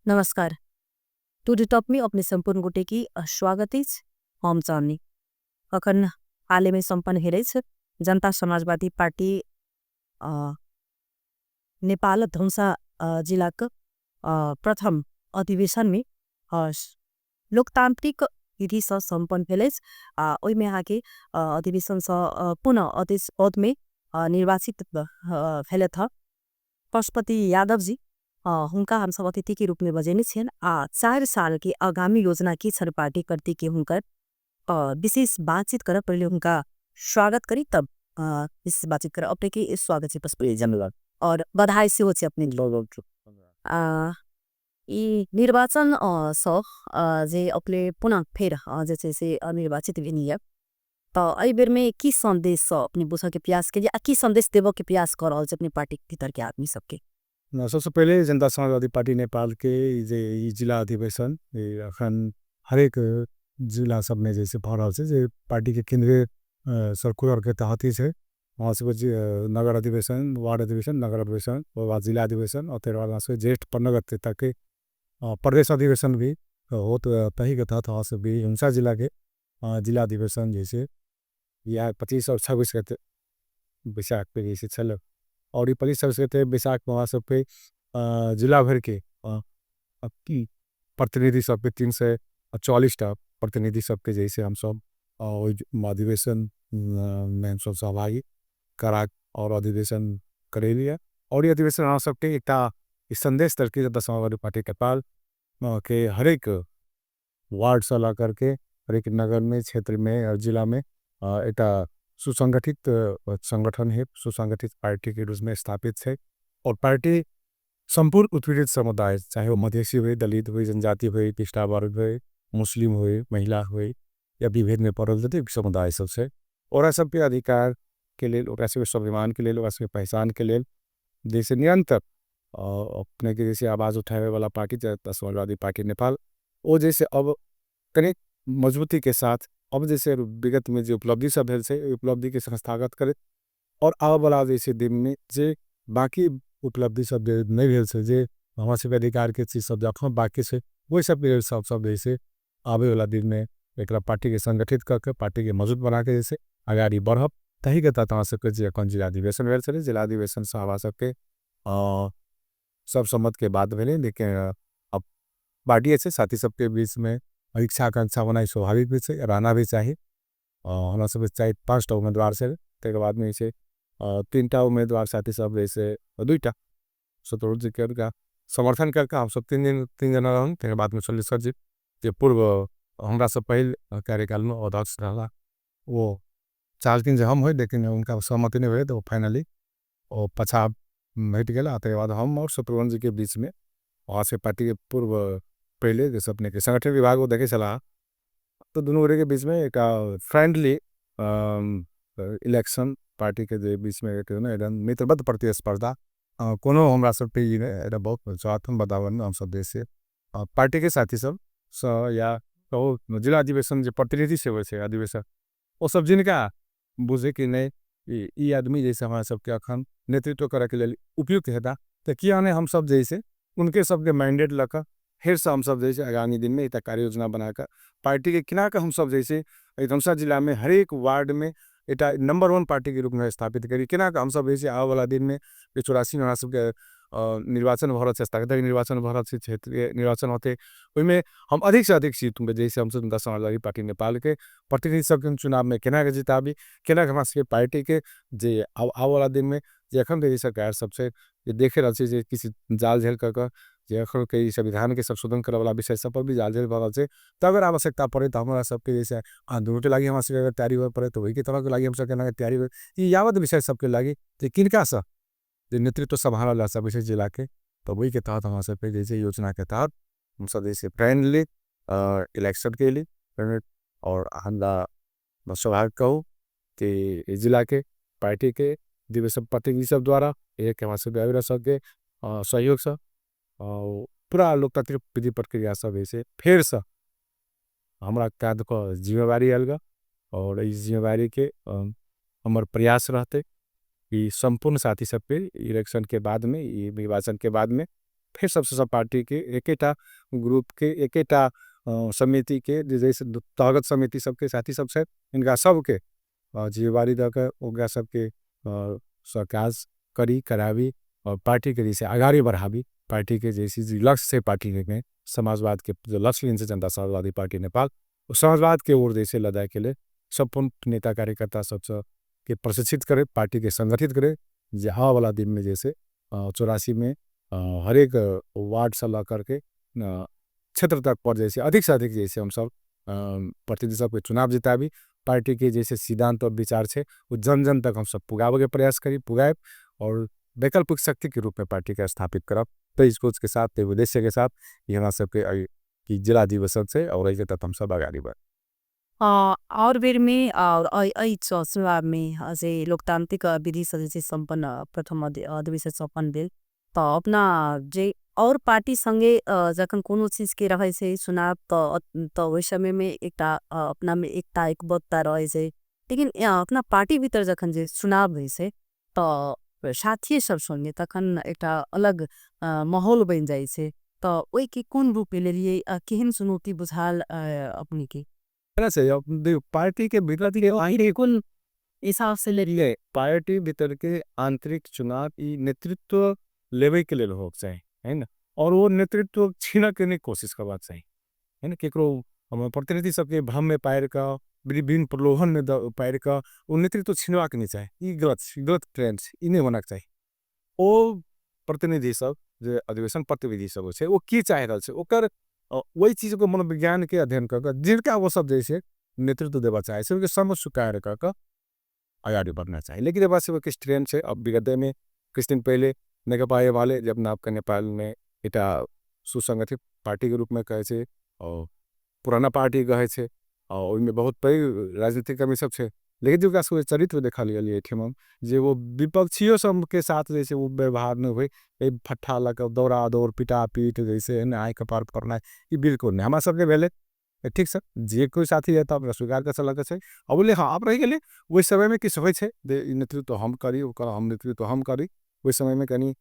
नमस्कार। Today top में अपने संपूर्ण गोटे की स्वागत है। हम चाहनी अखन हाल में संपन्न हेरे जनता समाजवादी पार्टी अ, नेपाल धनुषा जिला का प्रथम अधिवेशन में लोकतांत्रिक विधि से संपन्न भेल ओहि में आके अधिवेशन से पुनः अध्यक्ष पद में निर्वाचित भेल था पशुपति यादव जी। हुनका हम सब अतिथि के रूप में बजेने छियन। 4 साल के आगामी योजना की छन पार्टी करती के हुनकर विशेष बातचीत कर पहले उनका स्वागत करी तब विशेष बातचीत कर अपने के स्वागत से पशुपति धन्यवाद और बधाई से हो अपने ई निर्वाचन स जे अपने पुनः फिर जैसे से निर्वाचित भी नहीं है तो अई बेर में की संदेश अपने बुझ के प्रयास के की संदेश देव के प्रयास कर रहल अपने पार्टी के भीतर के आदमी सबके। सबसे पहले जनता समाजवादी पार्टी नेपाल के जे ई जिला अधिवेशन अखन हरेक जिला सब में जैसे भऽ रहल छै जे पार्टी के केंद्रीय सर्कुलर के तहत ही छै। वहाँ से नगर अधिवेशन, वार्ड अधिवेशन, नगर अधिवेशन, और बाद जिला अधिवेशन और तेरह वाला से ज्येष्ठ 15 गते तक के प्रदेश अधिवेशन भी हो तो तही के तहत वहाँ से भी हिंसा जिला के जिला अधिवेशन जैसे या 25 और 26 गते बैसाख पे जैसे चल और ये 25 गते बैसाख वहाँ सब पे जिला भर के प्रतिनिधि सब के 344 प्रतिनिधि सब के जैसे हम सब अधिवेशन में हम सब सहभागी करा और अधिवेशन करे लिया और ये अधिवेशन हम सबके एक संदेश तरह जनता समाजवादी पार्टी नेपाल के हरेक वार्ड से ला करके हरेक नगर में, क्षेत्र में और जिला में एक सुसंगठित संगठन है, सुसंगठित पार्टी के रूप में स्थापित है। और पार्टी संपूर्ण उत्पीड़ित समुदाय चाहे वो मधेसी हुए, दलित हुए, जनजाति हुए, पिछड़ा वर्ग हुए, मुस्लिम हुए, महिला हुए या विभेद में पड़ल समुदाय सबसे और सबके अधिकार के लिए, स्वाभिमान के लिए, पहचान के लिए जैसे निरंतर अपने के जैसे आवाज़ उठाए वाला पार्टी जनता समाजवादी पार्टी नेपाल वो जैसे अब कनेक मजबूती के साथ अब जैसे विगत में जो उपलब्धि सब भेल से उपलब्धि के संस्थागत करे और आने वाला जैसे दिन में जे बाकी उपलब्धि सब नहीं भेल से जे हमारे से अधिकार के चीज सब जखन बाकी से वही सब सब जैसे आवे वाला दिन में एक पार्टी के संगठित करके पार्टी के मजबूत बना के जैसे आगाड़ी बढ़ब तही के तहत हमारे सबके जे जिला अधिवेशन भेल से जिला अधिवेशन से हमारा सबके सब सम्मत के बाद भेले लेकिन अब पार्टी ऐसे साथी सबके बीच में इच्छा आकांक्षा बनाई स्वाभाविक भी से रहना भी चाहिए। हमारा सब चाहिए 5 उम्मीदवार से तेरे बाद में इसे 3 उम्मीदवार साथी सब जैसे 2 सतोर जी का समर्थन करके हम सब 3 जना रहन तेरे बाद में सर जी जो पूर्व हमारा सब पहले कार्यकाल में अध्यक्ष रहा वो 4 दिन से हम हुए लेकिन उनका सहमति नहीं हुए तो फाइनली और पछा भेट गया। तेरे बाद हम और शत्रुघ्न जी के बीच में वहाँ से पार्टी के पूर्व पहले जैसे अपने के संगठन विभाग को देखे चला तो दोनों के बीच में एक फ्रेंडली इलेक्शन पार्टी के बीच में एक एकदम मित्रबद्ध प्रतिस्पर्धा कोनो हमरा सब पे ये बहुत स्वार्थम बतावन हम सब देश से पार्टी के साथी सब या तो जिला अधिवेशन जो प्रतिनिधि से वैसे अधिवेशन वो सब जिनका बुझे कि नहीं ये आदमी जैसे हमारे सबके अखन नेतृत्व करे के लिए उपयुक्त है तो किया ने हम सब जैसे उनके सबके मैंडेट लगा फिर से हम सब जैसे आगामी दिन में कार्य योजना बनाकर पार्टी के किना का हम सब जैसे धनुषा जिला में हर एक वार्ड में एक नंबर 1 पार्टी के रूप में स्थापित करी किना का हम सब जैसे आने वाला दिन में 84 में सबके निर्वाचन भरत से स्थापित निर्वाचन भरत से क्षेत्रीय निर्वाचन होते उसमें हम अधिक से अधिक सीट में जैसे हम जनता समाजवादी पार्टी नेपाल के प्रतिनिधि सब चुनाव में केना के जिताबी केना हमारा सबके पार्टी के जे आने वाला दिन में जे अखन देरी सरकार सबसे देखे रहे जे किसी जाल झेल कर जे अखन कई संविधान के संशोधन करे वाला विषय सब पर भी जाल झेल भरल से तो अगर आवश्यकता पड़े तो हमारा सबके जैसे आंदोलन के लगी हमारा सबके अगर तैयारी हो पड़े तो वही के तरह के लगी हम सबके ना तैयारी हो यावत विषय सबके लगी जे किनका सा नेतृत्व संभाला सब विषय जिला के तो वही के तहत हमारा सबके जैसे योजना के तहत हम सब जैसे फ्रेंडली इलेक्शन के लिए और हमरा स्वाभाविक कहूँ कि जिला के पार्टी के दिवस प्रतिनिधि सब द्वारा एक हमारे सब सबके सहयोग से पूरा लोकतांत्रिक विधि प्रक्रिया सब ऐसे फिर से हमारा कांध को जिम्मेवारी अलगा और इस जिम्मेवारी के हमारे प्रयास रहते कि संपूर्ण साथी सब पे इलेक्शन के बाद में निर्वाचन के बाद में फिर सबसे सब पार्टी के एकेटा ग्रुप के एकेटा समिति के जैसे तागत समिति सबके साथी सब से इनका सबके जिम्मेवारी दकर ओकरा सबके सरकाज करी करावी और पार्टी के जैसे आगाड़ी बढ़ावी पार्टी के जैसी जो लक्ष्य से पार्टी में समाजवाद के जो लक्ष्य लेने से जनता समाजवादी पार्टी नेपाल समाजवाद के ओर जैसे लड़ाई के लिए संपूर्ण नेता कार्यकर्ता सब के प्रशिक्षित करे पार्टी के संगठित करे जहाँ वाला दिन में जैसे 84 में हर एक वार्ड से ला करके क्षेत्र तक पर जैसे अधिक से अधिक जैसे हम सब प्रतिनिधि सबके चुनाव जिताबी पार्टी के जैसे सिद्धांत और विचार है वो जन जन तक हम सब पुगावे के प्रयास करी पुगाए और वैकल्पिक शक्ति के रूप में पार्टी का स्थापित करब तो इस सोच के साथ तो उद्देश्य के साथ यहाँ सबके कि जिला अधिवेशन से और ऐसे तक हम सब आगाड़ी बढ़ और बेर में और चुनाव में अझै लोकतांत्रिक विधि से संपन्न प्रथम अधिवेशन संपन्न भेल तो अपना जे और पार्टी संगे जखन कोनो चीज के रहे से चुनाव तो वही समय में एकटा अपना में एकता एकबद्धता रहे से लेकिन अपना पार्टी भीतर जखन जे चुनाव होइ से तो साथी सब संगे तखन एकटा अलग माहौल बन जाए से तो ओई के कोन रूप ले लिए केहन चुनौती बुझाल अपनी की से पार्टी के भीतर कुल हिसाब से ले लिए पार्टी भीतर के आंतरिक चुनाव ई नेतृत्व लेवे के लिए हो चाहिए है ना और वो नेतृत्व छीना के नहीं कोशिश करवा चाहिए है ना केकरो हम प्रतिनिधि सबके भ्रम में पायर का विभिन्न प्रलोभन में पायर का वो नेतृत्व छीनवा के नहीं चाहे ये गलत ट्रेंड इन्हें होना चाहिए वो प्रतिनिधि सब जो अधिवेशन प्रतिनिधि सब है वो की चाह रहा है ओकर वही चीज को मनोविज्ञान के अध्ययन कर जिनका वो सब जैसे नेतृत्व देवा चाहे से उनके समझ चुकाएर कर आगे बढ़ना चाहिए लेकिन बात से किस ट्रेंड से अब विगत में कुछ दिन पहले नेकपा एमाले जब नापका नेपाल में इटा सुसंगठित पार्टी के रूप में कहे छे और पुराना पार्टी कहे छे और उनमें बहुत बड़ी राजनीतिक कमी सब छे लेकिन जो का चरित्र देखा लिया ठेम जे वो विपक्षियों सब के साथ जैसे वो व्यवहार न हुए फट्ठा लगा दौड़ा दौड़ पिटा पीट जैसे आय कपार करना ये बिल्कुल नहीं हमारा सबके पहले ठीक सर जे कोई साथी रहता अपना स्वीकार कर सक है अब बोले हाँ आप रह गए वही समय में किस हो नेतृत्व हम करी हम नेतृत्व हम करी वही समय में कहीं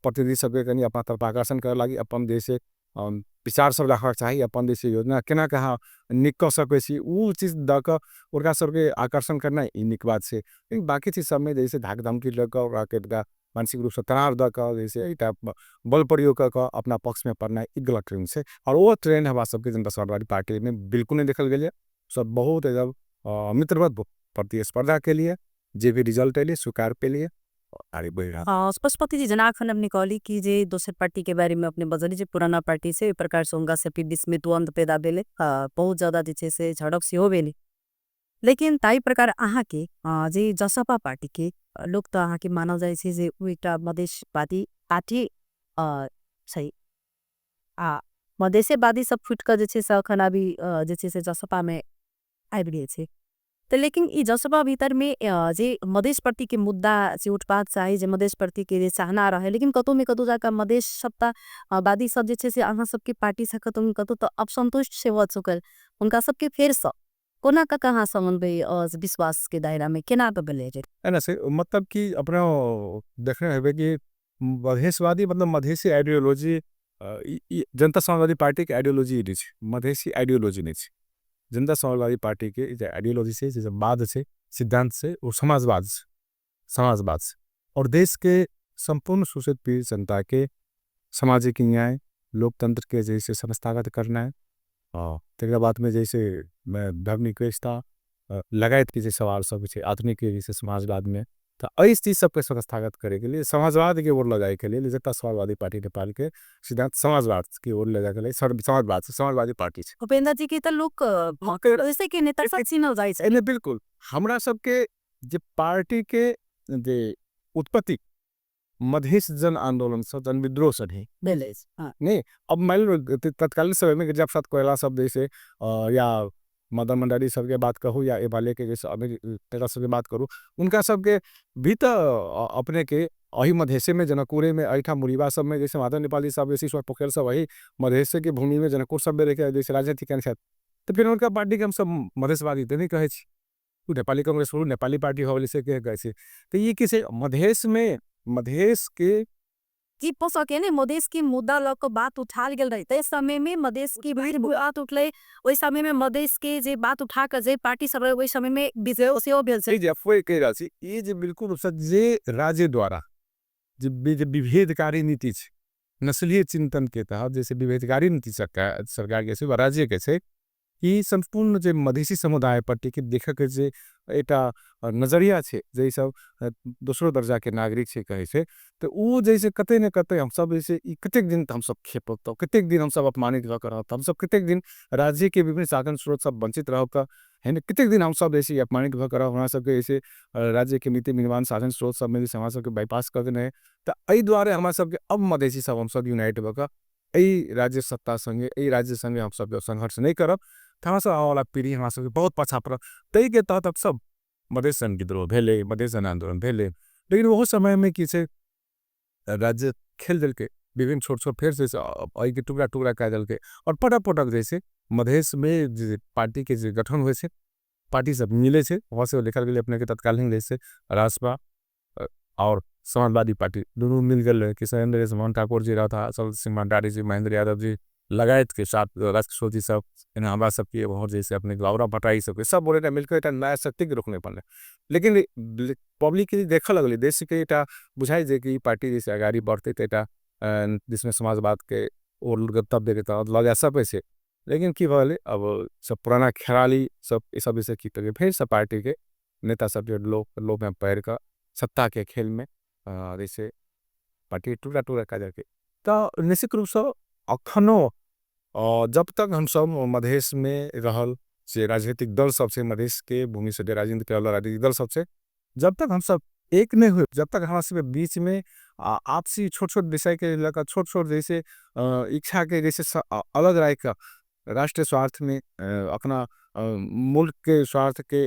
प्रतिनिधि सबके कहीं अपना तरफ आकर्षण करे लगी अपन देश विचार सब रखा चाहिए अपन देश योजना केना कहाँ निक कर सके वो चीज दक उनका सबके आकर्षण करना ही निक बात से लेकिन बाकी चीज सब में जैसे धाक धमकी लग मानसिक रूप से तनाव दक जैसे बल प्रयोग कर अपना पक्ष में पड़ना एक गलत ट्रेंड से और वो ट्रेंड हमारा सबके जनता समाजवादी पार्टी में बिल्कुल नहीं देखल गया सब बहुत एकदम मित्रवत प्रतिस्पर्धा के लिए जे भी रिजल्ट है स्वीकार पे लिए आगे बढ़ रहा पशुपति जी जनाखन अपने कहली कि जे दोसर पार्टी के बारे में अपने बजली जे पुराना पार्टी से प्रकार से उनका से बीच में द्वंद पैदा भेले बहुत ज्यादा जे से झड़प से हो भेले लेकिन ताई प्रकार अहाँ के जे जसपा पार्टी के लोग तो अहाँ के मानल जाए छे जे उ एकटा मधेशवादी पार्टी सही मधेशवादी सब फुट कर जे छे से अखन अभी जे छे से जसपा में आबि गेल छे तो लेकिन ई जसपा भीतर में जे मधेश प्रति के मुद्दा से उठपात चाहे जे मधेश प्रति के जे चाहना रहे लेकिन कतौ में कतौ जाकर मधेश सत्ता वादी सब जे छे से अहाँ सबके पार्टी से कतौ तो असंतुष्ट से हो चुकल उनका सबके फेर से कोना का कहाँ समन्वय विश्वास के दायरा में केना पे बले है ना से मतलब कि अपना देखने है कि मधेशवादी मतलब मधेसी आइडियोलॉजी जनता समाजवादी पार्टी के आइडियोलॉजी नहीं मधेसी आइडियोलॉजी नहीं जनता समाजवादी पार्टी के आइडियोलॉजी से जैसे बाद से सिद्धांत से और समाजवाद से और देश के संपूर्ण शोषित पीड़ित जनता के सामाजिक न्याय लोकतंत्र के जैसे संस्थागत करना है और तेरा बात में जैसे मैं धर्मनिरपेक्षता लगायत के जैसे सवाल सब आधुनिक के जैसे समाजवाद में तो इस चीज सबके संस्थागत करे के लिए समाजवाद की ओर लगाए के लिए जनता समाजवादी पार्टी नेपाल के सिद्धांत समाजवाद की ओर ले जाके समाजवाद से समाजवादी पार्टी से भूपेंद्र जी के तो लोग जैसे के नेता सब चिन्ह जाए छे बिल्कुल हमरा सबके जे पार्टी के जे उत्पत्ति मधेश जन आंदोलन से जन विद्रोह से नहीं अब मान लो तत्कालीन समय में जब साथ कोयला सब जैसे या मदन मंडारी सबके बात कहूँ या एबाले के जैसे अमीर तेरा सबके बात करूँ उनका सबके भी तो अपने के अही मधेसे में जनकपुरे में ऐठा मुरीबा सब में जैसे माधव नेपाली सब जैसे पोखर सब वही मधेसे की भूमि में जनकपुर सब में रखे जैसे राजनीतिक तो फिर उनका पार्टी के हम सब मधेशवादी तो नहीं कहे नेपाली कांग्रेस नेपाली पार्टी हो से कहे तो ये किसी मधेश में मधेश के कि पसके ने मधेश की मुद्दा लक बात उठाल गेल रही ते समय में मधेश की भीड़ बात उठले ओइ समय में मधेश के जे बात उठा के जे पार्टी सब ओइ समय में विजय से भेल ये जे अफवाह कह रहा छी ये जे बिल्कुल जे राज्य द्वारा जे विभेदकारी नीति छे नस्लीय चिंतन के तहत जैसे विभेदकारी नीति सरकार के छे राज्य के छे कि संपूर्ण जे मधेसी समुदाय प्रति के देख के जे एटा नजरिया छे जे सब दूसरो दर्जा के नागरिक छे कहे छे तो उ जैसे कते न कते हम सब जैसे ई कतेक दिन हम सब खेपब तो कतेक दिन हम सब अपमानित भ कर हम सब कतेक दिन राज्य के विभिन्न साधन स्रोत सब वंचित रह का है न कतेक दिन हम सब जैसे अपमानित भ कर हमरा सब के जैसे राज्य के नीति निर्माण साधन स्रोत सब में जैसे हमरा सब के बाईपास कर देने तो एहि द्वारे हमरा सब के अब मधेसी सब हम सब यूनाइट भ कर एहि राज्य सत्ता संगे एहि राज्य संगे हम सब संघर्ष नहीं करब हमरा सब आने वाला पीढ़ी हमरा सब के बहुत पछा पड़त तई के तहत अब सब मधेशन विद्रोह भेले मधेशन आंदोलन भेले लेकिन वो समय में कि छे राज्य खेल दिल के विभिन्न छोट छोट फिर से आई के टुकड़ा टुकड़ा कह दिल के और पटक पटक जैसे मधेश में जे पार्टी के जे गठन हुए छे पार्टी सब मिले छे वहाँ से लिखल गेल अपने के तत्कालीन जैसे रासपा और समाजवादी पार्टी दोनों मिल गए किशन मोहन ठाकुर जी रहा था असल सिंह भंडारी जी महेंद्र यादव जी लगायत के साथ राजकिशोर जी सब हमारा सबके बहुत जैसे अपने गौरव भट्टाई सबके सब बोले मिलकर एक नया शक्ति के रुकने पड़े लेकिन पब्लिक के देख लगल देश के एटा बुझाई जे कि पार्टी जैसे आगाड़ी बढ़ते तो एटा जिसमें समाजवाद के और गतब दे लगे सब ऐसे लेकिन की भले अब सब पुराना खेलाड़ी सब ये सब जैसे की फिर सब पार्टी के नेता सब जो लोग में पैर का सत्ता के खेल में जैसे पार्टी टूटा टूटा का जाके तो निश्चित रूप से अखनो जब तक हम सब मधेश में रहल से राजनीतिक दल सबसे मधेश के भूमि से राजनीति के राजनीतिक दल सबसे जब तक हम सब एक नहीं हुए जब तक हमारे सब बीच में आपसी छोट छोट विषय के लेकर छोट छोट जैसे इच्छा के जैसे अलग राय का राष्ट्रीय स्वार्थ में अपना मुल्क के स्वार्थ के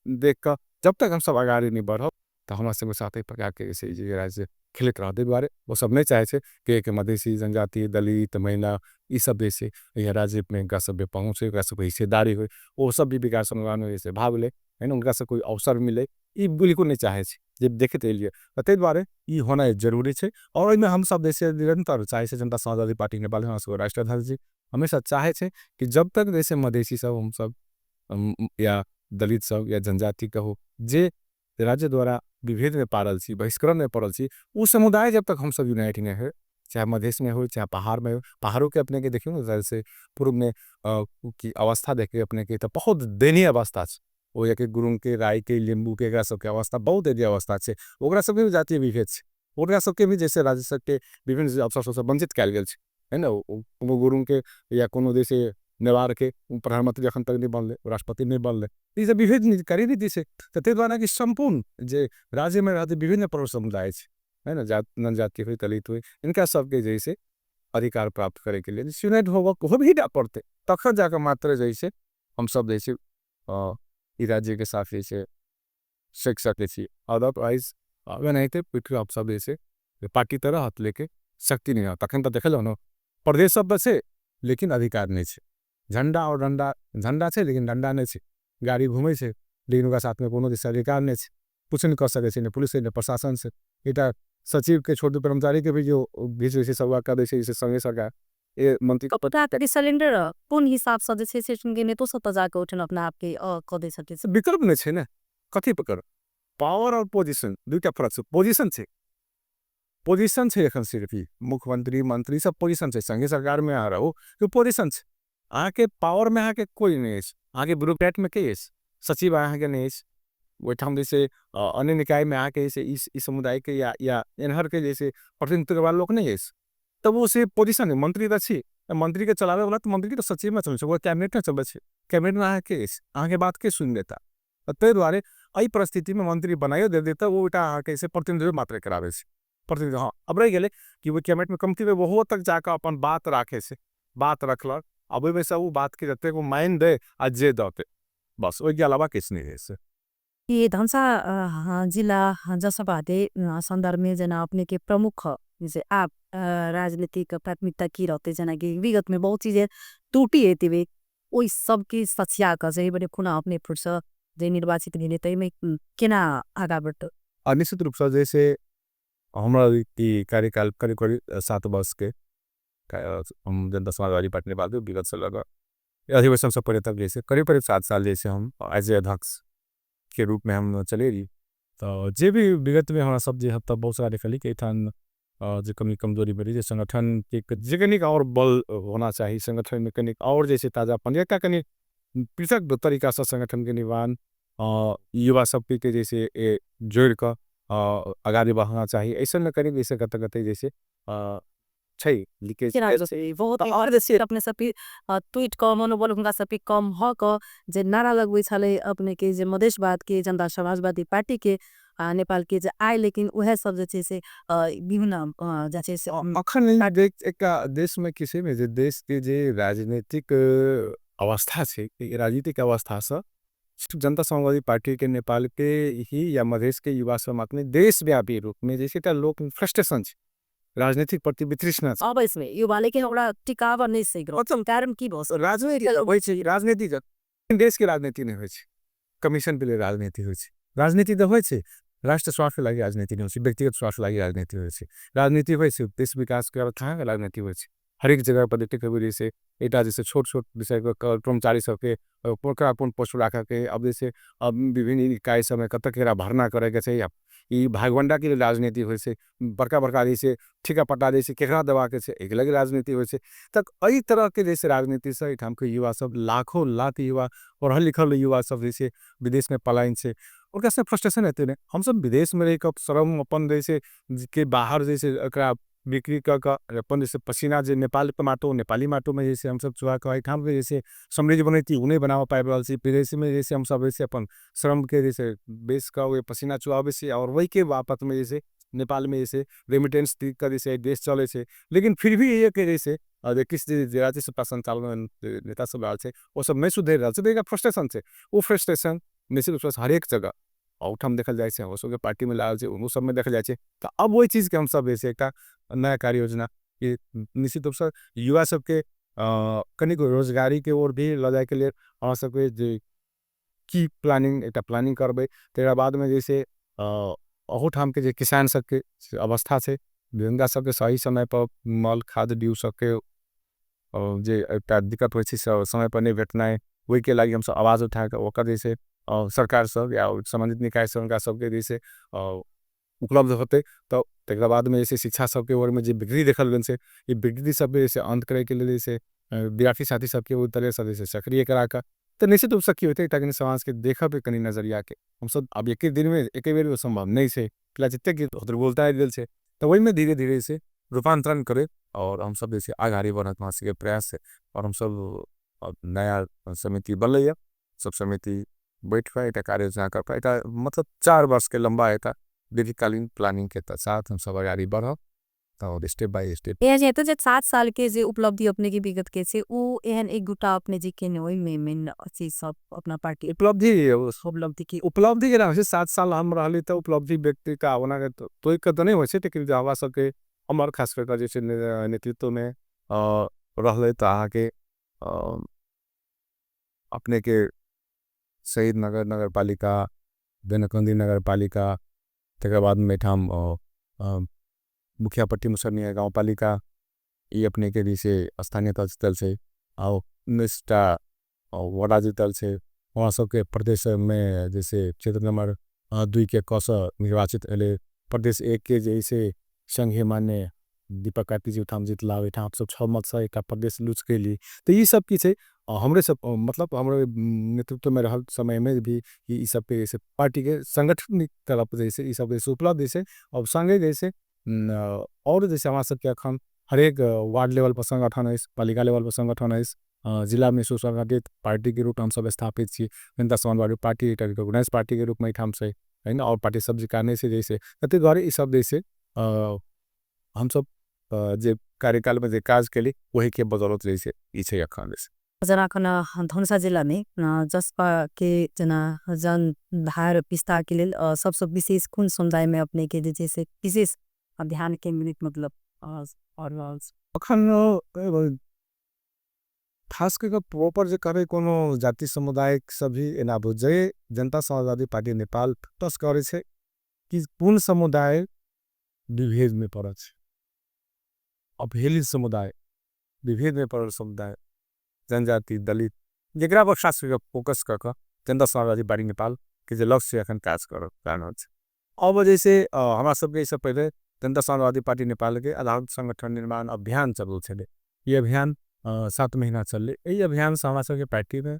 देख कर जब तक हम सब आगे नहीं बढ़ तो हमारे सब साथ ही प्रकार के जैसे राज्य खिलत रहते बारे वो सब नहीं चाहे कि मधेसी जनजाति दलित महिला ये सब जैसे यह राज्य में उनका सब पहुँचे उनका सब हिस्सेदारी हो वो सब भी विकास अनुदान में जैसे भाग ले है ना उनका सब कोई अवसर मिले ये बिल्कुल नहीं चाहे जब देखते लिए ते द्वारे ये होना जरूरी है और इनमें हम सब जैसे निरंतर चाहे जनता समाजवादी पार्टी नेपाल राष्ट्रीय अध्यक्ष जी हमेशा चाहे कि जब तक जैसे मधेसी सब हम सब या दलित सब या जनजाति कहो जे राज्य द्वारा विभेद में पारल सी बहिष्करण में पड़ल सी वो समुदाय जब तक हम सब यूनाइट नहीं है चाहे मधेश में हो चाहे पहाड़ में हो पहाड़ों के अपने के देखियो ना जैसे पूर्व में की अवस्था देखे अपने के तो बहुत दयनीय अवस्था वो एक गुरुंग के राय के लिंबू के सबके अवस्था बहुत दयनीय अवस्था है ओकरा सबके भी जातीय विभेद है ओकरा सबके भी जैसे राज्य सब के विभिन्न अवसर सबसे वंचित कल गया है ना वो गुरुंग के या कोनो जैसे नेवार के प्रधानमंत्री अखन तक नहीं बनले राष्ट्रपति नहीं बनले ये सब विभेद करी नीति से ते द्वारा कि संपूर्ण जे राज्य में रहते विभिन्न पर्व समुदाय है ना जनजाति हुई दलित हुई इनका सबके जैसे अधिकार प्राप्त करे के लिए यूनाइट हो भी ना पड़ते तखन जाकर मात्र जैसे हम सब जैसे राज्य के साथ जैसे सीख सके अदरवाइज अगर नहीं थे पीठ आप सब जैसे पार्टी तरह हाथ लेके शक्ति नहीं तखन तो देख लो ना प्रदेश सब बसे लेकिन अधिकार नहीं है झंडा और डंडा झंडा है लेकिन डंडा नहीं है गाड़ी घूमे से लेकिन उनका साथ में कोनो जैसे अधिकार नहीं है कुछ नहीं कर सके न पुलिस से प्रशासन से इटा सचिव के छोटे कर्मचारी के भी जो बीच जैसे सभा का जैसे संगे सरकार ये मंत्री का पता है सिलेंडर कौन हिसाब से जैसे सेशन के ने तो सब जाके उठन अपना आपके क दे सके विकल्प नहीं है ना कथी पकड़ पावर और पोजीशन दुईटा फरक से पोजीशन है एखन सिर्फ मुख्यमंत्री मंत्री सब पोजीशन है संघीय सरकार में आ रहा हो तो पोजीशन है आके पावर में आके कोई नहीं है आगे ब्यूरोक्रेट में के सचिव आके नहीं वहीठाम जैसे अन्य निकाय में आके जैसे इस समुदाय के या एनहर के जैसे प्रतिनिधित्व वाले लोग नहीं है तब वो से पोजीशन है मंत्री तो अच्छी मंत्री के चलावे वाला तो मंत्री तो सचिव में चल वो कैबिनेट में चल कैबिनेट में आके आगे बात के सुन लेता ते द्वारे अई परिस्थिति में मंत्री बनाइयो दे देता वो बेटा आके से प्रतिनिधित्व मात्र करावे से प्रतिनिधि हाँ अब रह गए कि वो कैबिनेट में कमती में वो तक जाकर अपन बात राखे से बात रखल अब वैसा वो बात के जते को माइन दे आज जे दते बस उसके अलावा किस नहीं है ये धनसा जिला जसपा संदर्भ में जना अपने के प्रमुख जैसे आप राजनीतिक प्राथमिकता की रहते जना कि विगत में बहुत चीजें टूटी है तिवे वही सबकी सचिया का जही बड़े खुना अपने फुर्स जे निर्वाचित नहीं तय में केना आगा बढ़त निश्चित रूप से जैसे हमरा ई कार्यकाल करीब करीब 7 वर्ष के हम जनता समाजवादी पार्टी नेपाल के विगत से लगा अधिवेशन से पहले तक जैसे करीब करीब 7 साल जैसे हम एज ए अध्यक्ष के रूप में हम चले रही। तो जे भी विगत में हमारा सब जे हब तक बहुत सारा देखली कि ठान जो कमी कमजोरी बड़ी जे संगठन के जे कनिक और बल होना चाहिए संगठन में कनिक और जैसे ताजापन या कनिक पृथक तरीका से संगठन के निर्माण युवा सब के जैसे जोड़ कर आगाड़ी बढ़ाना चाहिए ऐसा न करी जैसे कत कते जैसे छै लीकेज बहुत और जैसे अपने सभी ट्वीट क मनोबल हुनका सभी कम ह क जे नारा लगबै छले अपने के जे मधेशवाद के जनता समाजवादी पार्टी के नेपाल के जे आए लेकिन वह सब जे छै से विभिन्न जे से अखन एक देश में किसी में जे देश के जे राजनीतिक अवस्था छे राजनीतिक अवस्था से जनता समाजवादी पार्टी के नेपाल के ही या मधेश के युवा सब अपने देशव्यापी रूप में जैसे लोग फ्रस्ट्रेशन राजनीतिक प्रति वितृष्णा अब इसमें युवाले के हमरा टिकाव नहीं सही कारण की बस राजनीति देश के राजनीति नहीं हो कमीशन पे राजनीति हो राजनीति तो हो राष्ट्र स्वार्थ लगी राजनीति नहीं हो व्यक्तिगत स्वार्थ लगी राजनीति हो राजनीति हो देश विकास के कहाँ राजनीति हो हरेक जगह पर देखते कभी जैसे एटा जैसे छोट छोट विषय कर्मचारी सबके अपन पोस्ट रख के अब जैसे अब विभिन्न इकाई सब में कत भरना करे के ई भागवंडा के राजनीति हो बड़का बड़का जैसे ठिका पट्टा जैसे केकरा दबा के एक लगे राजनीति हो तक अई तरह के जैसे राजनीति से ठाम के युवा सब लाखों लाख युवा पढ़ल लिखल युवा सब जैसे विदेश में पलायन से उनका सब फ्रस्ट्रेशन रहते हैं हम सब विदेश में रह श्रम अपन जैसे के बाहर जैसे बिक्री कर अपन जैसे पसीना जो नेपाल पे माटो नेपाली माटो में जैसे हम सब चुहा के ठाम के जैसे समृद्ध बनती उन्हें बनावा पाए विदेश में जैसे हम सब जैसे अपन श्रम के जैसे बेस का वे पसीना चुहावे से और वही के वापस में जैसे नेपाल में जैसे रेमिटेंस का जैसे देश चले से लेकिन फिर भी ये के जैसे किस राज्य सत्ता संचालन नेता सब रहा वो सब नहीं सुधर रहा फ्रस्ट्रेशन से वो फ्रस्ट्रेशन निश्चित रूप से हरेक जगह आउटम देखल जाए वो सब पार्टी में लागल वो सब में देखल जाए तो अब वही चीज़ के हम सब जैसे एक नया कार्य योजना कि निश्चित रूप से युवा सबके कनिक रोजगारी के ओर भी ले जाए के लिए हम सबके जे की प्लानिंग एक प्लानिंग करबे तेरा बाद में जैसे अहू ठाम के जे किसान सबके अवस्था से गंगा सबके सही समय पर मल खाद ड्यू सबके जे एक दिक्कत हो समय पर नहीं भेटना वही के लगी हम सब आवाज़ उठा के जैसे सरकार सब या संबंधित निकाय सब सबके जैसे उपलब्ध होते तो एक बाद में जैसे शिक्षा सबके ओर में जो बिक्री देखल गन से ये बिक्री सब जैसे अंत करे के लिए जैसे विद्यार्थी साथी सबके वो तरह से जैसे सक्रिय करा कर तो निश्चित रूप से होते ताकि समाज के देखा पे कहीं नजरिया के हम सब अब एक दिन में एक बेर वो संभव नहीं से पिला जितने की बोलता है दिल से तो वही में धीरे धीरे से रूपांतरण करे और हम सब जैसे आगाड़ी बढ़त वहाँ के प्रयास से और हम सब नया समिति बन रही है सब समिति बैठ पाए कार्य योजना कर पाए मतलब 4 वर्ष के लंबा है दीर्घकालीन प्लानिंग के साथ हम सब आगे बढ़ तो स्टेप बाय स्टेप ये तो जब 7 साल के जे उपलब्धि अपने की विगत के से वो एहन एक गुटा अपने जी के वही में मेन चीज सब अपना पार्टी उपलब्धि के ना 7 साल हम रही तो उपलब्धि व्यक्ति का होना के तो एक तो नहीं हो लेकिन हवा सबके हमार खास कर जैसे नेतृत्व में रह तो आके अपने के शहीद नगर नगर पालिका बेनकंदी नगर पालिका तक बाद में ठाम मुखियापट्टी मुसरनी गाँव पालिका ये अपने के जैसे स्थानीय तल से और 19टा वडाजी तल से वहाँ सबके प्रदेश में जैसे क्षेत्र नंबर 2 के कौश निर्वाचित अले प्रदेश 1 के जैसे संघीय मान्य दीपक कार्तिक जी ठाम जीतला ठाम सब 6 मत से एक प्रदेश लूच के लिए तो ये सब की से हमरे सब मतलब हमारे नेतृत्व में रह समय में भी ये सब पे जैसे पार्टी के संगठन तरफ जैसे ये सब जैसे उपलब्ध जैसे अब संगे जैसे और जैसे हमारे सबके अखन हर एक वार्ड लेवल पर संगठन है पालिका लेवल पर संगठन है जिला में सुसंगठित पार्टी के रूप में हम सब स्थापित छी जनता समाजवादी पार्टी रिकॉग्नाइज पार्टी के रूप में हम से है ना और पार्टी सब जिकाने से जैसे कते द्वारा ये सब जैसे हम सब जे कार्यकाल में जे काज के लिए वही के बदौलत जैसे इसे अखन जैसे जना खना धनुषा जिला में जसपा के जना जन धार विस्तार के लिए सबसे विशेष कुन समुदाय में अपने के जैसे विशेष ध्यान केंद्रित मतलब और अखन खास कर प्रॉपर जे करे कोनो जाति समुदाय सभी एना बुझे जनता समाजवादी पार्टी नेपाल तस करे छे कि कुन समुदाय विभेद में पड़ल छै। अवहेलित समुदाय, विभेद में पड़ल समुदाय, जनजाति, दलित, जेकरा पर खास करके फोकस कर कर जनता समाजवादी पार्टी नेपाल के जे लक्ष्य अखन काज कर रहल छै। अब जैसे हमरा सबके इससे पहले जनता समाजवादी पार्टी नेपाल के आधार संगठन निर्माण अभियान चलल छे। ये अभियान 7 महीना चलले। ई अभियान से हमरा सबके पार्टी में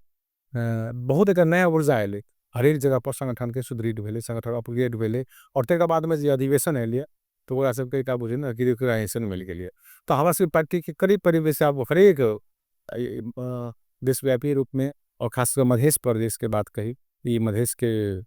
बहुत एक नया ऊर्जा अले। हरेक जगह पर संगठन के सुदृढ़ भेले, संगठन अपग्रेड भेले। और तेकर बाद में जे अधिवेशन अलिए तो ओकरा सबके एकटा बुझे ना कि रिकग्नाइजेशन मिल गेलिए। तो हमरा सबके पार्टी के करीब परिवेश अब हरेक देशव्यापी रूप में और खासकर मधेश प्रदेश के बात कही, ये मधेश के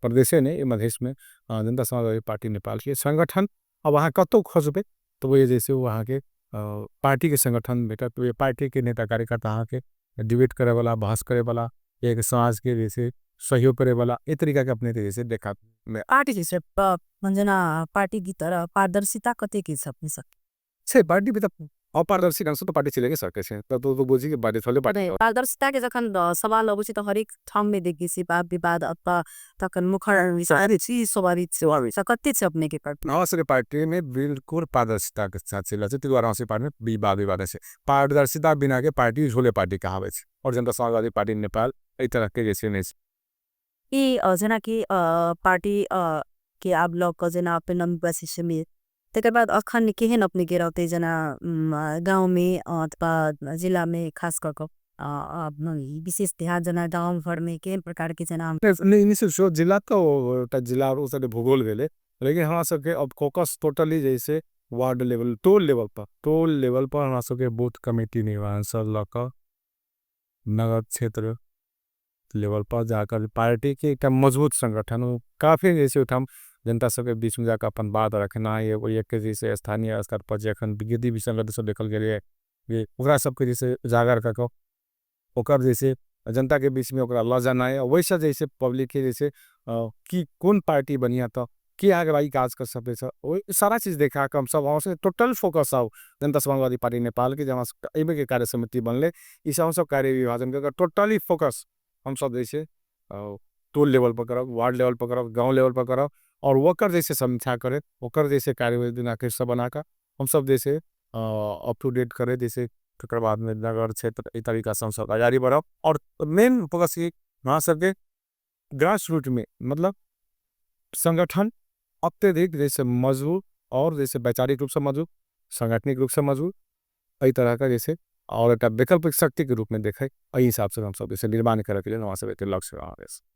प्रदेश ने ये मधेश में जनता समाजवादी पार्टी नेपाल के संगठन अब वहाँ कतो खोजबे तो वो ये जैसे वहाँ के पार्टी के संगठन बेटा तो ये पार्टी के नेता कार्यकर्ता वहाँ के डिबेट करे वाला, बहस करे वाला, एक समाज के जैसे सहयोग करे वाला ये तरीका के अपने जैसे देखा में पार्टी जैसे मंजना पार्टी की तरह पारदर्शिता कते की सब छे। पार्टी भी तो अपारदर्शी ढंग से तो पार्टी चलेगी सके छे तो बुझी के बात थोड़े पार्टी पारदर्शिता के जखन सवाल अबुछि त हरेक ठाम में देखि सी बात विवाद अथवा तखन मुखर विचार छी स्वाभाविक छ कते छ अपने के पार्टी हमारे पार्टी में बिल्कुल पारदर्शिता के साथ चला छै। तिवारा हमारे पार्टी में विवाद है। पारदर्शिता बिना के पार्टी झोले पार्टी कहावे छै। और जनता समाजवादी पार्टी नेपाल ई तरह के जैसे नहीं ई जना कि पार्टी के आप लोग का जना अपन नम्बसी में तेकर बाद अखन केहन अपने के रहते जना गांव में अथवा जिला में खास कर विशेष ध्यान जना गांव भर में केहन प्रकार के जना नहीं सो जिला तो जिला और उस भूगोल भेले। लेकिन हमारा सबके अब फोकस टोटली जैसे वार्ड लेवल टोल लेवल पर हमारा सबके बूथ कमेटी निर्माण से लक नगर क्षेत्र लेवल पर जाकर पार्टी के एक मजबूत संगठन हो काफी जैसे उठम जनता सबके बीच में जाकर अपन बात रखना है। वो एक जैसे स्थानीय स्तर पर जखन विगति विसंगत से देखल गेले ये ओकरा सबके जैसे जागर कर ओकर जैसे जनता के बीच में ओकरा ल जाना है। वैसा जैसे पब्लिक के जैसे कि कौन पार्टी बढ़िया तो कि आगे भाई काज कर सके वो सारा चीज देखा कम सब वहाँ से टोटल फोकस आओ जनता समाजवादी पार्टी नेपाल के जहाँ एमे के कार्य समिति बनले इस सब कार्य विभाजन के टोटली फोकस हम सब जैसे टोल लेवल पर करब, वार्ड लेवल पर करब, गाँव लेवल पर करब और वकर जैसे समीक्षा करे वकर जैसे कार्ययोजना सब बनाकर हम सब जैसे अप टू डेट करे जैसे तकर बाद में नगर क्षेत्र इस तरीका से हम सब तैयारी बढ़ाओ। और मेन फोकस की वहाँ सबके ग्रास रूट में मतलब संगठन अत्यधिक जैसे मजबूत और जैसे वैचारिक रूप से मजबूत, संगठनिक रूप से मजबूत कई तरह का जैसे और एक वैकल्पिक शक्ति के रूप में देखे हिसाब से हम सब जैसे निर्माण करे के लिए वहाँ सब एक लक्ष्य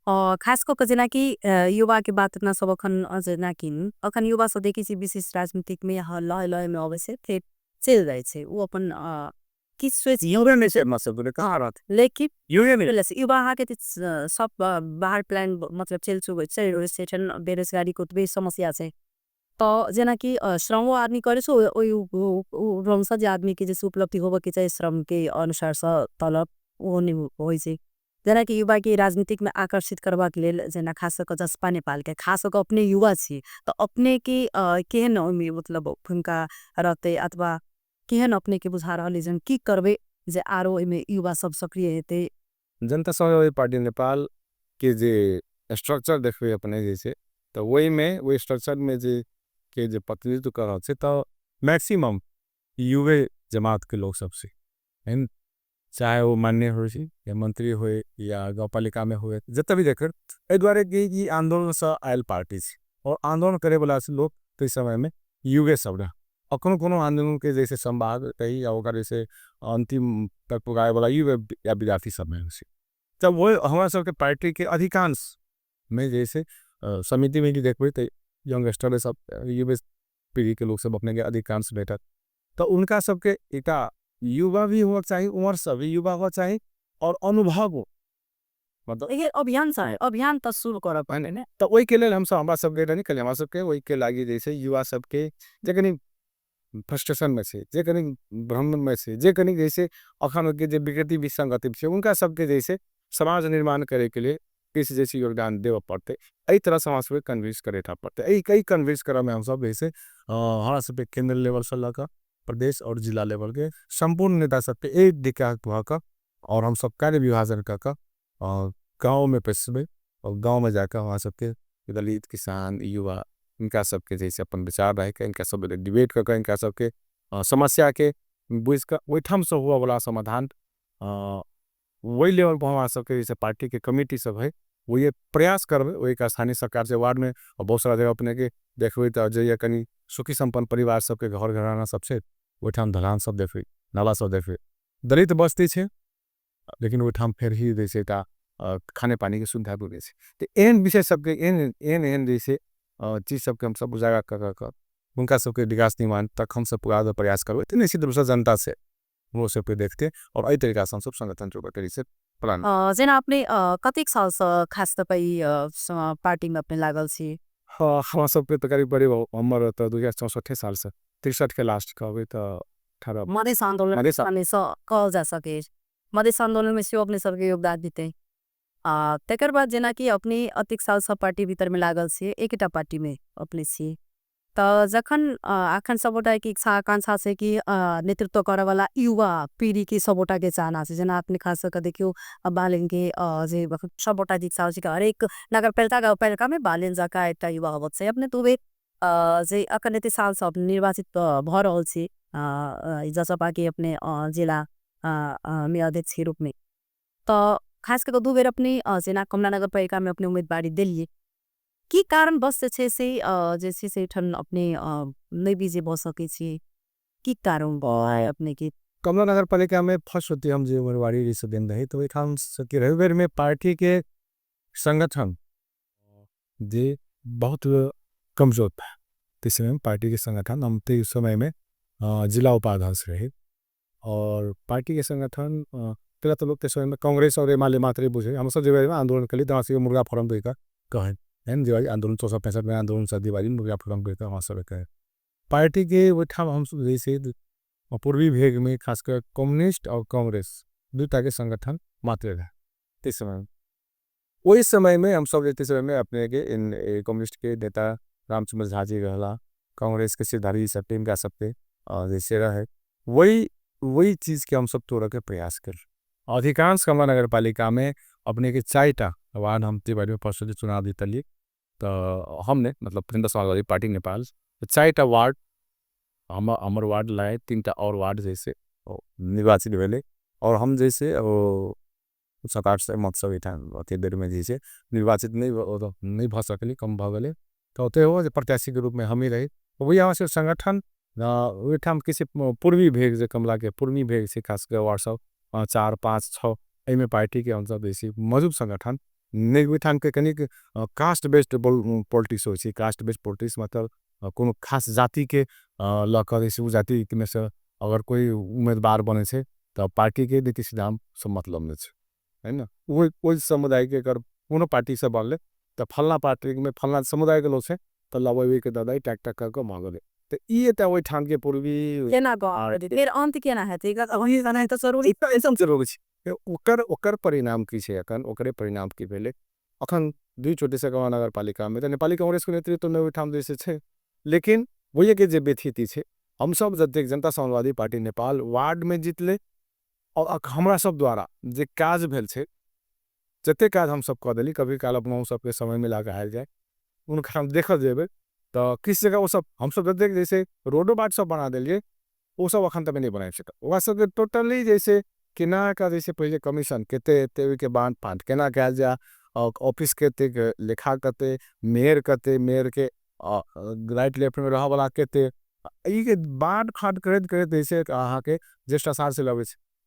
और खास को जना कि युवा के बात ना सब अखन जना किन अखन युवा सब देखि विशेष राजनीतिक में लय लय में अवश्य थे चल जाए छे वो अपन किस सोच युवा में से मतलब कहाँ रहत लेकिन युवा में युवा के सब बाहर प्लान मतलब चल सेशन बेरोजगारी को तो समस्या है। तो जना कि श्रम आदमी करे रंसा जे आदमी के जैसे उपलब्धि होबे के चाहे श्रम के अनुसार से तलब वो नहीं होई छै। जना कि युवा के राजनीतिक में आकर्षित करबा के लेल जना खास कर जसपा नेपाल के खास कर अपने युवा छी तो अपने के केहन मतलब भूमिका रहते अथवा केहन अपने के बुझा रहल जन की करबे जे आरो में युवा सब सक्रिय हेते। जनता समाजवादी पार्टी नेपाल के जे स्ट्रक्चर देखबे अपने जैसे तो वही में वो स्ट्रक्चर में जे के जे प्रतिनिधित्व कर रहा तो मैक्सिमम युवा जमात के लोग सबसे चाहे वो मान्य हो या मंत्री हो या गौपालिका में हो जत भी देख द्वारे कि आंदोलन से आयल पार्टी और आंदोलन करे वाला से लोग तो इस समय में युवे सब रहा अखनो कोनो आंदोलन के जैसे संवाद कही या जैसे अंतिम तक पुगाए वाला युवा या विद्यार्थी सब में तब वो हमारे सबके पार्टी के अधिकांश में जैसे समिति में भी देखबे तो यंगस्टर सब युवा पीढ़ी के लोग सब अपने के अधिकांश बैठक तो उनका सबके एक युवा भी होना चाहिए, उम्र सभी युवा होना चाहिए और अनुभव हो मतलब ये अभियान तो शुरू कर पहले तो वही के लिए हम सब हमारा सबके नहीं कल हमारा सबके वही के लागी जैसे युवा सबके जे कनी फ्रस्ट्रेशन में से जे कनी भ्रम में से जे कनी जैसे अखन के जे विकृति विसंगति से उनका सबके जैसे समाज निर्माण करे के लिए किसी जैसे योगदान देव पड़ते यही तरह समाज को कन्विंस करे था पड़ते कई कन्विंस करा में हम सब जैसे हमारा सब केंद्र लेवल से लगा प्रदेश और जिला लेवल के संपूर्ण नेता सबके एक दिखा का और हम सब कार्य विभाजन का और गाँव में पैसे और गाँव में जाकर वहाँ सबके दलित किसान युवा इनका सबके जैसे अपन विचार रहे के इनका सब डिबेट कर इनका सबके समस्या के बुझ कर ओठाम से हुआ वाला समाधान वही लेवल पर हमारा सबके जैसे पार्टी के कमेटी सब है वो ये प्रयास करबे वही का स्थानीय सरकार से वार्ड में और बहुत सारा जगह अपने के देखबे तो जइया कनी सुखी संपन्न परिवार सबके घर घराना सबसे ओठाम ढलान सब देखबे नाला सब देखबे दलित बस्ती छे लेकिन ओठाम फिर ही जैसे ता खाने पानी के सुविधा बुझे छे तो एन विषय सबके एन एन एन जैसे चीज सबके हम सब उजागर कर उनका सबके विकास निर्माण तक हम सब पूरा प्रयास करबे तो निश्चित रूप से जनता से वो सब पे देखते और अई तरीका से हम सब संगठन जो करी से प्लान जेना अपने कतिक साल से खास तपाईँ पार्टी में अपने लागल छी हाँ हमारा सबके तो करीब बड़ी उम्र तो 2064 साल से 63 के लास्ट कहबे तो 18 मधेस आंदोलन मधेस में कहल जा सके मधेस आंदोलन में से अपने सबके योगदान देते तेकर बाद जेना कि अपने अतिक साल से पार्टी भीतर में लागल छी एकटा पार्टी में अपने छी त जखन आखन सबोटा की इच्छा आकांक्षा से कि नेतृत्व करे वाला युवा पीढ़ी की सबोटा के चाहना से जेना अपने खास कर देखियो बालेन के जे सबोटा की इच्छा हो कि हरेक नगर पालिका में बालेन जाका एकटा युवा होबत से अपने तुबे जे अखन एते साल से अपने निर्वाचित भ रहल छी जसपा के अपने जिला में अध्यक्ष के रूप में तो खास करके दू बेर अपने जेना कमला नगर पालिका में अपने उम्मीदवारी दिलिए की कारण बस से जैसे से ठन अपने नहीं बीजे बस सके छी की कारण अपने की कमला नगर पालिका में फर्स्ट होती हम जो उम्मीदवारी जैसे दिन रही तो हम सके रविवार में पार्टी के संगठन जे बहुत कमजोर था इस समय पार्टी के संगठन हम तो उस समय में जिला उपाध्यक्ष रहे और पार्टी के संगठन पहला तो लोग समय में कांग्रेस और एमाले मात्र बुझे हम सब जगह आंदोलन के लिए दस मुर्गा फॉर्म देकर कहें एन दिवाली आंदोलन 465 में आंदोलन सा दिवाली मुर्गा फॉर्म देकर वहाँ सब कहे पार्टी के वो ठाम हम जैसे पूर्वी भेग में खासकर कम्युनिस्ट और कांग्रेस दूटा के संगठन मात्र रहे इस समय वही समय में हम सब जैसे समय में अपने के इन कम्युनिस्ट के नेता रामचंद्र झा जी रहला कांग्रेस के सिद्धार्थी सब टीम का सबके जैसे रहे वही चीज़ के हम सब तोड़ के प्रयास कर अधिकांश कमला नगर पालिका में अपने के 4टा वार्ड हम तिवारी में पर्षद चुनाव देते लिए तो हमने मतलब प्रचंड समाजवादी पार्टी नेपाल 4टा वार्ड हमार वार्ड लाए 3टा और वार्ड जैसे निर्वाचित भेले और हम जैसे सरकार से महोत्सव अति देर में जैसे निर्वाचित नहीं भ सकली कम भ गए तो हो प्रत्याशी के रूप में हम ही रहे वही यहाँ से संगठन ठाम किसी पूर्वी भेग से कमला के पूर्वी भेग से खासकर वार्ड सब 4, 5, 6 में पार्टी के अंदर जैसे मौजूद संगठन नहीं ठाम के कनिक कास्ट बेस्ड पॉलिटिक्स हो कास्ट बेस्ड पॉलिटिक्स मतलब कोनो खास जाति के लकर जैसे वो जाति में से अगर कोई उम्मीदवार बने से तो पार्टी के देखिए सीधा सब मतलब नहीं है ना वही समुदाय के अगर कोनो पार्टी से बनले तो फलना पार्टी में फलना समुदाय के लोग से तो लवे के दादा टैक टैक करके मांगले तो ये तो वही ठान के पूर्वी केना फिर अंत केना हेतै वही जाना है तो जरूरी एकदम जरूरी छै ओकर परिणाम की छै अखन ओकरे परिणाम की भेले अखन दुई छोटे से कमला नगर पालिका में तो नेपाली कांग्रेस के नेतृत्व में ठाम जैसे छै लेकिन वही के जे बेथिति छै हम सब जतेक जनता समाजवादी पार्टी नेपाल वार्ड में जीतले और हमरा सब द्वारा जे काज भेल छै जते काज हम सब कह देली कभी काल अपना सबके समय में लाके आयल जाए उनका हम देखल जेबे तो किस जगह वो सब हम सब जैसे रोडो बाट सब बना दिलिए वो सब अखन तक नहीं बना सका वह सब टोटली जैसे केना का जैसे पहले कमीशन केते के बांध फांड केना कल जा ऑफिस के लेखा कते मेयर के राइट लेफ्ट में रह वाला केते के बांध फांड करत जैसे अहाँ के ज्येष्ठ आषाढ़ से लगे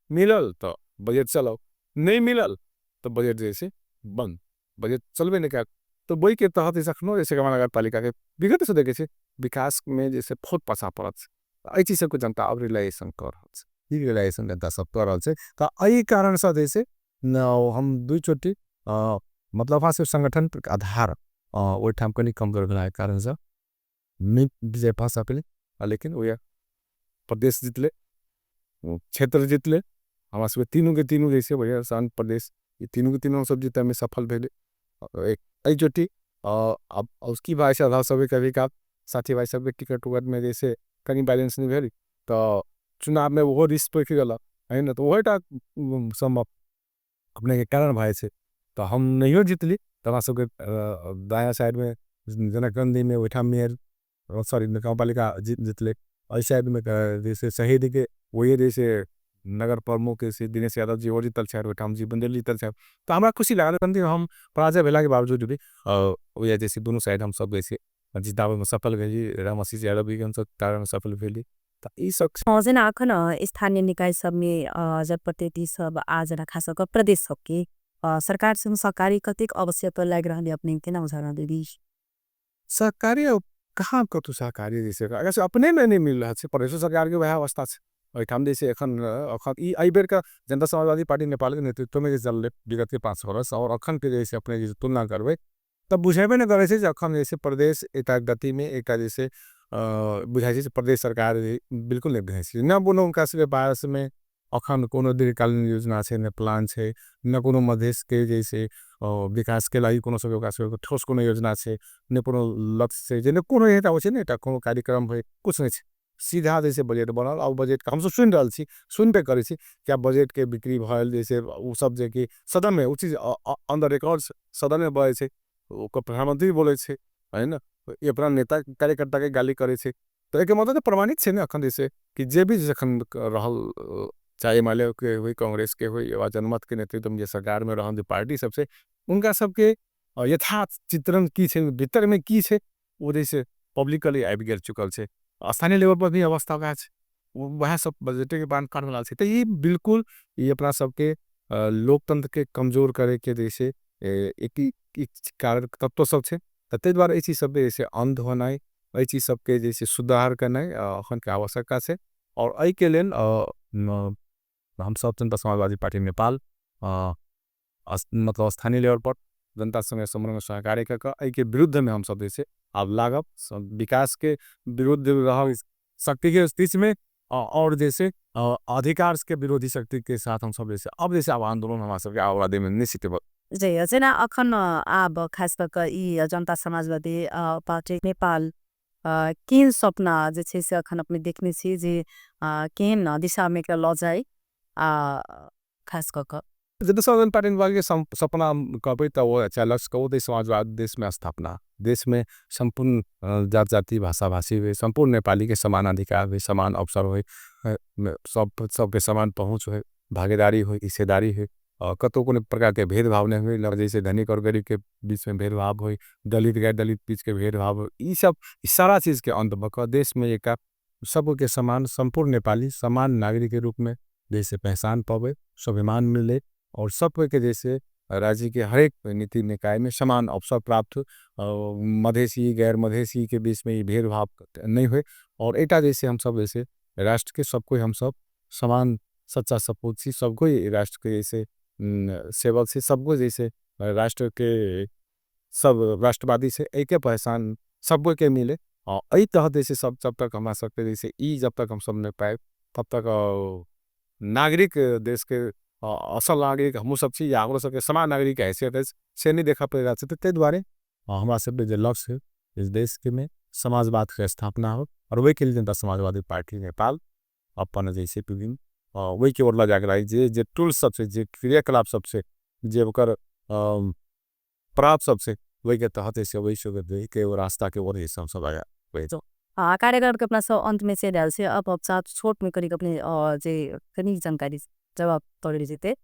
मिलल तो बजट चलो नहीं मिलल तो बजट जैसे बंद बजट चलबे नहीं कर तो वही के तहत अखनो जैसे कमला नगर पालिका के विगत से देखे विकास में जैसे बहुत पछा पड़त चीज सबको जनता अब रिलायसन कर रिलायसन जनता सब कर रहा तो यही कारण से जैसे हम दुई चोटी मतलब वहाँ से संगठन आधार वो ठाम कनी कमजोर बनाए कारण से नहीं विजय पा सकले लेकिन वो प्रदेश जीतले क्षेत्र जीतले हमारे सब तीनों के तीनों जैसे भैया शांत प्रदेश ये तीनों के तीनों सब जीतने में सफल भेले एक चोटी अब उसकी भाषा सब कभी का साथी भाई सब टिकट उकट में जैसे कहीं बैलेंस नहीं भेल तो चुनाव में वो रिस्क पैक गला है ना तो वहीटा संभव अपने के कारण भाई से तो हम नहीं जीतली तो सबके दाया साइड में जनकगंदी में ओइठाम मेयर सॉरी नगरपालिका जितले साइड में जैसे शहीद के वही जैसे नगर प्रमुख से दिनेश यादव जी और जीतल छे ओइठाम जी बंदेल जीतल छे तो हमरा खुशी लागल कंदी हम पराजय भेला के बावजूद भी ओया जैसे दोनों साइड हम सब जैसे जितावे में सफल भेली रामआशीष यादव भी हम सब तारा में सफल भेली त ई सब जेना अखन स्थानीय निकाय सब में जनप्रतिनिधि सब आज खास कर प्रदेश सब के सरकार संग सहकारी कतेक आवश्यक लाग रहले अपने केना उदाहरण दीदी सहकारी कहाँ कतु सहकारी जैसे अगर से अपने में नहीं मिल रहा है प्रदेश सरकार के वह अवस्था है ओइठाम जैसे एखन अखन ई एहि बेर का जनता समाजवादी पार्टी नेपाल के नेतृत्व में जे चलले विगत के 5 वर्ष और अखन के जैसे अपने जैसे तुलना करबे तब बुझेबे न करे छे जे अखन जैसे प्रदेश एक गति में एक जैसे बुझाई छे प्रदेश सरकार बिल्कुल नहीं बुझाई छे न कोनो उनका से पास में अखन कोनो दीर्घकालीन योजना छे न प्लान छे न कोनो मधेश के जैसे विकास के लागि कोनो सब विकास के ठोस कोनो योजना छे न कोनो लक्ष्य छे जे न कोनो एटा होछे न एटा कोनो कार्यक्रम होय कुछ नहीं छे सीधा जैसे बजट बनल और बजट हम सब सुन रहल छी सुनबे करे छी क्या बजट के बिक्री भयल जैसे उ सब जे कि सदन में उ चीज अंडर रिकॉर्ड्स सदन में बहे छे ओकर प्रधानमंत्री बोले छे है ना ये अपना नेता कार्यकर्ता के गाली करे छे तो एक मतलब प्रमाणित छे ना अखन जैसे कि जे भी जखन रहल चाहे माले के हुई कांग्रेस के हुई या जनमत के नेतृत्व में सरकार में रहल पार्टी सबसे उनका सबके यथार्थ चित्रण की छे भीतर में की छे वो जैसे पब्लिकली आबि गेल चुकल छे स्थानीय लेवल पर भी अवस्था वह वह सब बजट के बांध काट वाला छे तो ये बिल्कुल ये अपना सबके लोकतंत्र के कमजोर करे के जैसे एक कारण तत्व सब छे तते द्वारा ई चीज सब जैसे अंध होना ई चीज सबके जैसे सुधार करना अखन के आवश्यकता छे और एहि के लेल हम सब जनता समाजवादी पार्टी नेपाल मतलब स्थानीय लेवल पर जनता संगे समन्वय सहकार्य एहि के विरुद्ध में हम सब जैसे अब लागब विकास के विरुद्ध रह शक्ति के बीच में और जैसे अधिकार के विरोधी शक्ति के साथ हम सब जैसे अब आंदोलन हमारा सबके आवादी में निश्चित जय जेना अखन अब खास कर ई जनता समाजवादी पार्टी नेपाल केन सपना जे छे से अखन अपने देखने छी जे केन दिशा में के ल जाए खास कर जनता समाजवादी पार्टी नेपाल के सपना कहबे त वो अच्छा लक्ष्य कहो देश समाजवाद देश में स्थापना देश में संपूर्ण जात जाति भाषा भाषी हुए संपूर्ण नेपाली के समान अधिकार हुए समान अवसर हुए सबके समान पहुँच हुए भागीदारी हुई हिस्सेदारी हुई कतों को प्रकार के भेदभाव नहीं हुए जैसे धनिक और गरीब के बीच में भेदभाव हुई दलित गैर दलित बीच के भेदभाव ये सब सारा चीज़ के अंत बक देश में एक सबके समान संपूर्ण नेपाली समान नागरिक के रूप में जैसे पहचान पावे स्वाभिमान मिले और सब के जैसे राज्य के हरेक नीति निकाय में समान अवसर प्राप्त मधेसी गैर मधेसी के बीच में ये भेदभाव नहीं हुए और एटा जैसे हम सब जैसे राष्ट्र के सबको हम सब समान सच्चा सपूत सी सबको राष्ट्र के जैसे सेवक से सबको जैसे राष्ट्र के सब राष्ट्रवादी से एक पहचान सबको के मिले और यही तहत जैसे सब जब तक हमारा सकते जैसे ई जब तक हम सब नहीं पाए तब तक नागरिक देश के असल नागरिक हम सब चीज या सबके समान नागरिक हैसियत से नहीं देखा पड़ेगा ते द्वारे हमारा सब जो लक्ष्य है इस देश के में समाजवाद की स्थापना हो और वही के लिए जनता समाजवादी पार्टी नेपाल अपन जैसे विभिन्न वही के ओर ला जाकर जे टूल सबसे जे क्रियाकलाप सबसे जे ओकर प्राप्त सबसे वही के तहत ऐसे वही के रास्ता के ओर हम सब आया वही कार्यक्रम के अपना सब अंत में से डाल से अब साथ छोट में करीब अपने जे कनी जानकारी जवाब तोड़ जीते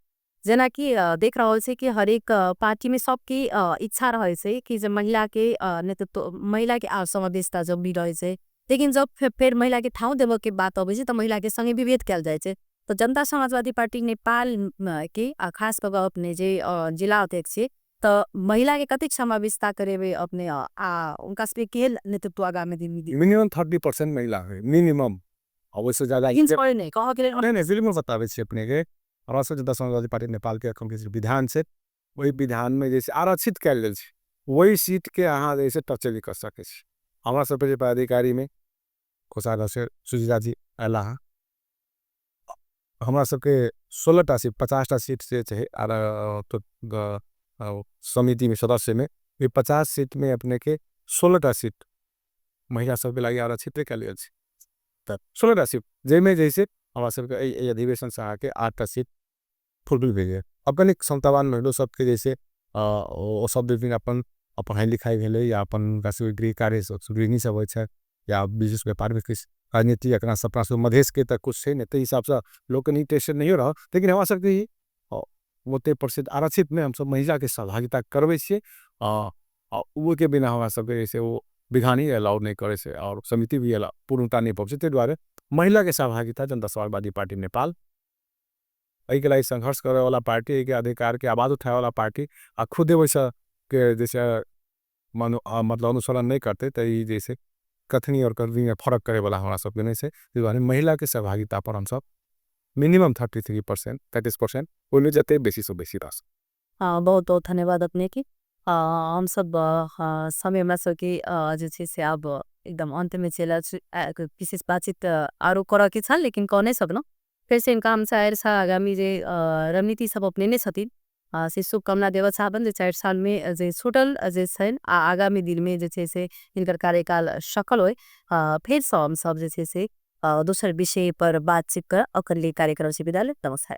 जना कि देख रहा है कि हरेक पार्टी में सबकी इच्छा रहे छै कि जब महिला के नेतृत्व महिला के समावेशता जब भी रहे छै लेकिन जब फिर महिला के ठाउँ देव के बात अबै छै त महिला के संगे विभेद कल जाए छै तो जनता समाजवादी पार्टी नेपाल के खास कर अपने जे जिला अध्यक्ष तो महिला के कतिक समावेशता करेबे अपने उनका से के नेतृत्व आगामी दिन में मिनिमम 30% महिला है मिनिमम अवश्य ज्यादा नहीं कह के नहीं फिल्म बतावे छी अपने के और जनता समाजवादी पार्टी नेपाल के अखन के विधान से वही विधान में जैसे आरक्षित कल गेल छै वही सीट के अहाँ जैसे टचली कर सके छी हमारा सब पदाधिकारी में कोषाध्यक्ष से सुजीता जी अला हमारा सबके 16टा सीट 50टा सीट से चाहे तो समिति में सदस्य में ये 50 सीट में अपने के 16टा सीट महिला सब लगे आरक्षित कल गेल छै 16टा सीट जेमें जैसे हमारा सबके अधिवेशन से आके 8टा सीट फुलफिल भेज अपन एक क्षमतावान महिला सबके जैसे सब विभिन्न अपन पढ़ाई लिखाई भेलै या अपन गृह कार्य गृहिणी सब होइ छै या बिजनेस व्यापार में किछु राजनीति एकरा सपना सब मधेश के तक कुछ छै ने ते हिसाब से लोग के इंटरेस्ट नहीं रह लेकिन हमरा सबके ही ओते प्रसिद्ध आरक्षित में हम सब महिला के सहभागिता करबै छियै वो के बिना हमरा सबके जैसे वो बिघानी अलाउ नहीं करे से और समिति भी अलाउ पूर्णता नहीं पहुंचे ते द्वारा महिला के सहभागिता जनता समाजवादी पार्टी नेपाल के लिए संघर्ष करे वाला पार्टी के अधिकार के आवाज उठाए वाला पार्टी आ खुद वैसा के जैसे मतलब अनुसरण नहीं करते तो जैसे कथनी और करनी में फर्क करे वाला हमारा सब नहीं से महिला के सहभागिता पर हम सब मिनिमम 33% 33% बोले जाते बेसी से बेसी रस। बहुत बहुत धन्यवाद अपने की हम सब समय में सके जे से अब एकदम अंत में चला विशेष बातचीत आरो करा के छन् लेकिन कौने सब न फिर से इनका हम शायर सा आगामी जे रणनीति सब अपने ने छथिन से शुभकामना देव चाहबन जे 4 साल में जे छुटल जे छैन आगामी दिन में जे छे से इनकर कार्यकाल सफल होय फिर से हम सब जे छे से दोसर विषय पर बातचीत कर अकरले कार्यक्रम से विदा ले नमस्कार।